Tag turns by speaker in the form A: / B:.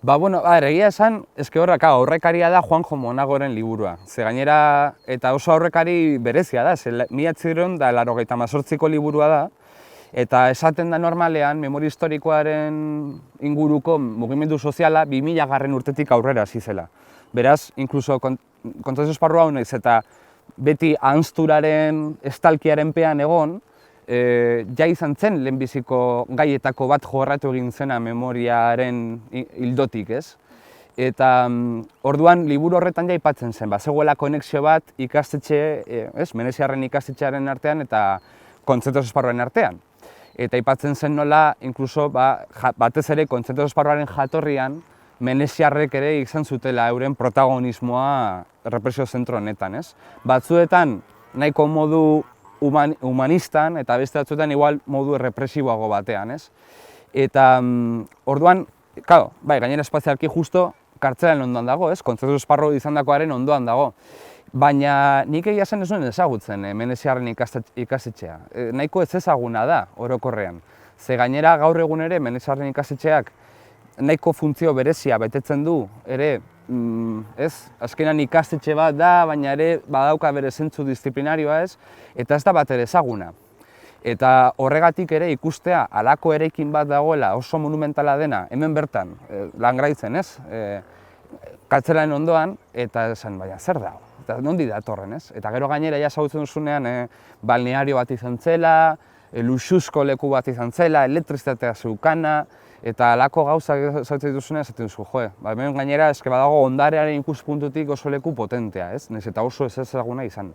A: Bueno, egia esan, eske aurrekaria da Juanjo Monagoren liburua. Ze gainera, eta oso aurrekari berezia da, ze 1988ko liburua da, eta esaten da normalean, memoria historikoaren inguruko mugimendu soziala 2000 urtetik aurrera hasi zela. Beraz, inkluso kontzeptu esparru hau naiz eta beti ahanzturaren estalkiaren pean egon, ja izan zen lehenbiziko gaietako bat jorratu egin zena memoriaren hildotik, ez? Eta orduan liburu horretan ja aipatzen zen, zegoela konexio bat ikastetxe, Meneziarren ikastetxearen artean eta kontzeptu esparruaren artean. Eta aipatzen zen nola, inkluso batez ere kontzeptu esparruaren jatorrian, Meneziarrek ere izan zutela euren protagonismoa represio zentro honetan, ez? Batzuetan nahiko modu humanistan eta beste batzuetan igual modu represiboago batean, ez? Eta orduan, gainera espazialki justo kartzelaren ondoan dago, ez? Kontzeptu esparru izandakoaren ondoan dago. Baina nik egia zen ez nuen ezagutzen Meneziarren ikastetxea. Nahiko ez ezaguna da orokorrean. Ze gainera gaur egun ere Meneziarren ikastetxeak nahiko funtzio berezia betetzen du ere, azkenan ikastetxe bat da, baina ere badauka bere zentzu disiplinarioa, ez? Eta ez da bat ere ezaguna. Eta horregatik ere ikustea halako eraikin bat dagoela oso monumentala dena, hemen bertan, Langraitzen, ez? Kartzelaren ondoan, eta esan, baina zer dago? Eta nondi datorren, ez? Eta gero gainera ja ezagutzen duzunean balneario bat izan zela, luxuzko leku bat izan zela, elektrizitatea zeukana, eta halako gauzak ezagutzen dituzunean esaten duzu, hemen gainera badago ondarearen ikuspuntutik oso leku potentea, ez? Nahiz eta oso ez ezaguna izan.